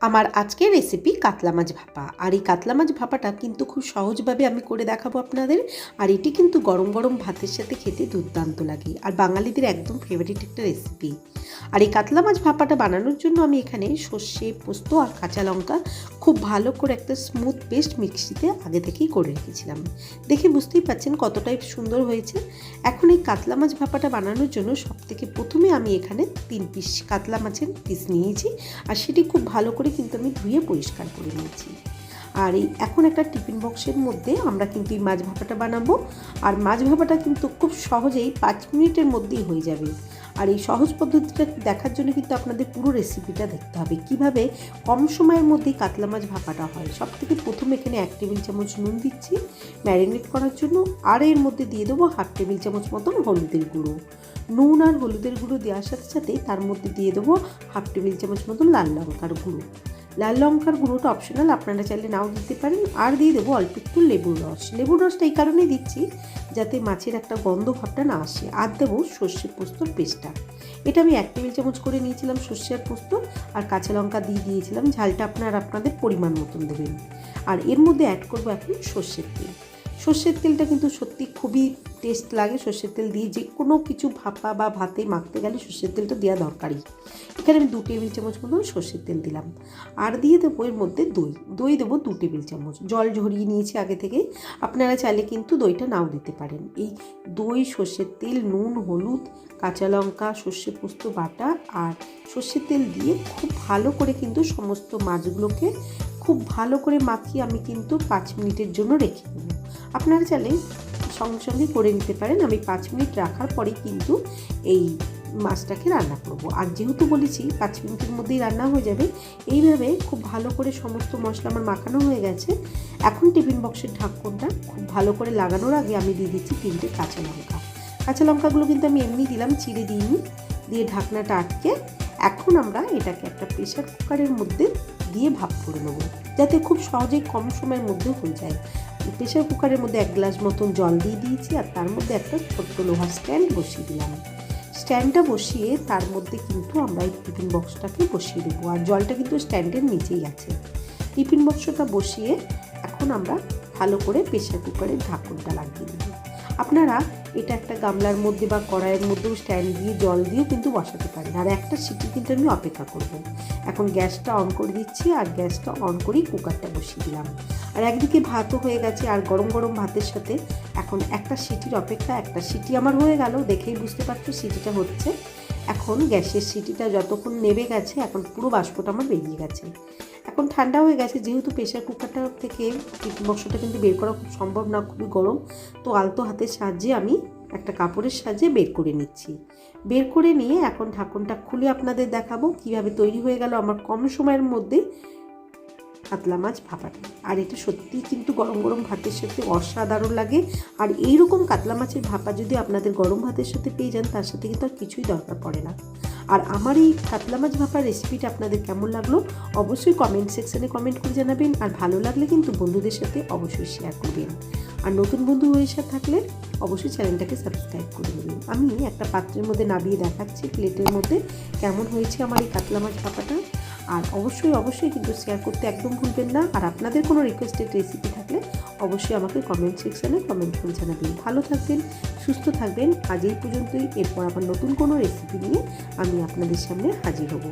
আমার আজকের রেসিপি কাতলা মাছ ভাপা। আর এই কাতলা মাছ ভাপাটা কিন্তু খুব সহজভাবে আমি করে দেখাবো আপনাদের। আর এটি কিন্তু গরম গরম ভাতের সাথে খেতে দুর্দান্ত লাগে, আর বাঙালিদের একদম ফেভারিট একটা রেসিপি। আর এই কাতলা মাছ ভাপাটা বানানোর জন্য আমি এখানে সর্ষে, পোস্ত আর কাঁচা লঙ্কা খুব ভালো করে একটা স্মুথ পেস্ট মিক্সিতে আগে থেকেই করে রেখেছিলাম। দেখে বুঝতেই পাচ্ছেন কতটাই সুন্দর হয়েছে। এখন এই কাতলা মাছ ভাপাটা বানানোর জন্য সবথেকে প্রথমে আমি এখানে 3 পিস কাতলা মাছের পিস নিয়েছি, আর সেটি খুব ভালো করে কিন্তু আমি ধুয়ে পরিষ্কার করে নিয়েছি। আর এই এখন একটা টিফিন বক্সের মধ্যে আমরা কিন্তু এই মাছ ভাপাটা বানাবো। আর মাছ ভাপাটা কিন্তু খুব সহজেই 5 মিনিটের মধ্যেই হয়ে যাবে। আর এই সহজ পদ্ধতিটা দেখার জন্য কিন্তু আপনাদের পুরো রেসিপিটা দেখতে হবে, কিভাবে কম সময়ের মধ্যেই কাতলা মাছ ভাপাটা হয়। সব থেকে প্রথমে এখানে 1 টেবিল চামচ নুন দিচ্ছি ম্যারিনেট করার জন্য, আর এর মধ্যে দিয়ে দেবো 1/2 টেবিল চামচ মতন হলুদের গুঁড়ো। নুন আর হলুদের গুঁড়ো দেওয়ার সাথে সাথে তার মধ্যে দিয়ে দেবো 1/2 টেবিল চামচ মতন লাল লঙ্কার গুঁড়ো। লাল লঙ্কার গুঁড়োটা অপশনাল, আপনারা চাইলে নাও দিতে পারেন। আর দিয়ে দেবো অল্প একটু লেবুর রস। লেবুর রসটা এই কারণেই দিচ্ছি যাতে মাছের একটা গন্ধ ভাবটা না আসে। আর দেবো সর্ষে পোস্তর পেস্টটা। এটা আমি 1 টেবিল চামচ করে নিয়েছিলাম সর্ষে আর পোস্ত, আর কাঁচা লঙ্কা দিয়ে দিয়েছিলাম। ঝালটা আপনাদের পরিমাণ মতন দেবেন। আর এর মধ্যে অ্যাড করবো এখন সর্ষের তেল। সর্ষের তেলটা কিন্তু সত্যি খুবই টেস্ট লাগে। সর্ষের তেল দিয়ে যে কোনো কিছু ভাপা বা ভাতে মাখতে গেলে সর্ষের তেলটা দেওয়া দরকারি। এখানে আমি 2 টেবিল চামচ মতন সর্ষের তেল দিলাম। আর দিয়ে দেবো এর মধ্যে দই দেবো 2 টেবিল চামচ। জল ঝরিয়ে নিয়েছি আগে থেকে, আপনারা চাইলে কিন্তু দইটা নাও দিতে পারেন। এই দই, সর্ষের তেল, নুন, হলুদ, কাঁচা লঙ্কা, সর্ষে পোস্ত বাটা আর সর্ষের তেল দিয়ে খুব ভালো করে কিন্তু সমস্ত মাছগুলোকে খুব ভালো করে মাখিয়ে আমি কিন্তু 5 মিনিটের জন্য রেখে দেবো। আপনারা চাইলে সঙ্গে সঙ্গে করে নিতে পারেন। আমি 5 মিনিট রাখার পরেই কিন্তু এই মাছটাকে রান্না করব। আর যেহেতু বলেছি 5 মিনিটের মধ্যেই রান্না হয়ে যাবে, এইভাবে খুব ভালো করে সমস্ত মশলা আমার মাখানো হয়ে গেছে। এখন টিফিন বক্সের ঢাকনটা খুব ভালো করে লাগানোর আগে আমি দিয়ে দিচ্ছি 3টে কাঁচা লঙ্কা। কাঁচা লঙ্কাগুলো কিন্তু আমি এমনি দিলাম, চিড়ে দিইনি। দিয়ে ঢাকনাটা আটকে এখন আমরা এটাকে একটা প্রেসার কুকারের মধ্যে দিয়ে ভাপ করে নেবো, যাতে খুব সহজেই কম সময়ের মধ্যে হয়ে যায়। প্রেসার কুকারের মধ্যে 1 গ্লাস মতন জল দিয়ে দিয়েছি, আর তার মধ্যে একটা ছোট্ট লোহার স্ট্যান্ড বসিয়ে দিলাম। স্ট্যান্ডটা বসিয়ে তার মধ্যে কিন্তু আমরা এই টিফিন বক্সটাকে বসিয়ে দেবো। আর জলটা কিন্তু স্ট্যান্ডের নিচেই আছে। টিফিন বক্সটা বসিয়ে এখন আমরা ভালো করে প্রেসার কুকারের ঢাকনটা লাগিয়ে দেবো। আপনারা এটা একটা গামলার মধ্যে বা কড়াইয়ের মধ্যেও স্ট্যান্ড দিয়ে জল দিয়েও কিন্তু বসাতে পারেন। আর একটা সিটি কিন্তু আমি অপেক্ষা করব। এখন গ্যাসটা অন করে দিচ্ছি, আর গ্যাসটা অন করেই কুকারটা বসিয়ে দিলাম। আর একদিকে ভাতও হয়ে গেছে, আর গরম গরম ভাতের সাথে এখন একটা সিটির অপেক্ষা। একটা সিটি আমার হয়ে গেল, দেখেই বুঝতে পারছো সিটিটা হচ্ছে। এখন গ্যাসের সিটিটা যতক্ষণ নেবে গেছে, এখন পুরো বাষ্পটা আমার বেরিয়ে গেছে। এখন ঠান্ডা হয়ে গেছে, যেহেতু প্রেসার কুকারটা থেকে টিফিন বক্সটা কিন্তু বের করা খুব সম্ভব না, খুবই গরম। তো আলতো হাতের সাহায্যে আমি একটা কাপড়ের সাহায্যে বের করে নিচ্ছি। বের করে নিয়ে এখন ঢাকনটা খুলে আপনাদের দেখাবো কীভাবে তৈরি হয়ে গেল আমার কম সময়ের মধ্যে কাতলা মাছ ভাপাটা। আর এটা সত্যিই কিন্তু গরম গরম ভাতের সাথে অসাধারণ লাগে। আর এইরকম কাতলা মাছের ভাপা যদি আপনাদের গরম ভাতের সাথে পেয়ে যান, তার সাথে কিন্তু আর কিছুই দরকার পড়ে না। আর আমার এই কাতলা মাছ ভাপার রেসিপিটা আপনাদের কেমন লাগলো অবশ্যই কমেন্ট সেকশানে কমেন্ট করে জানাবেন। আর ভালো লাগলে কিন্তু বন্ধুদের সাথে অবশ্যই শেয়ার করবেন। আর নতুন বন্ধু হয়ে থাকলে অবশ্যই চ্যানেলটাকে সাবস্ক্রাইব করে দেবেন। আমি একটা পাত্রের মধ্যে নামিয়ে দেখাচ্ছি প্লেটের মধ্যে কেমন হয়েছে আমার এই কাতলা মাছ ভাপাটা। আর অবশ্যই কিন্তু শেয়ার করতে একদম ভুলবেন না। আর আপনাদের কোনো রিকোয়েস্টেড রেসিপি থাকলে অবশ্যই আমাকে কমেন্ট সেকশানে কমেন্ট করে জানাবেন। ভালো থাকবেন, সুস্থ থাকবেন। আজ এই পর্যন্তই। এরপর আবার নতুন কোনো রেসিপি নিয়ে আমি আপনাদের সামনে হাজির হব।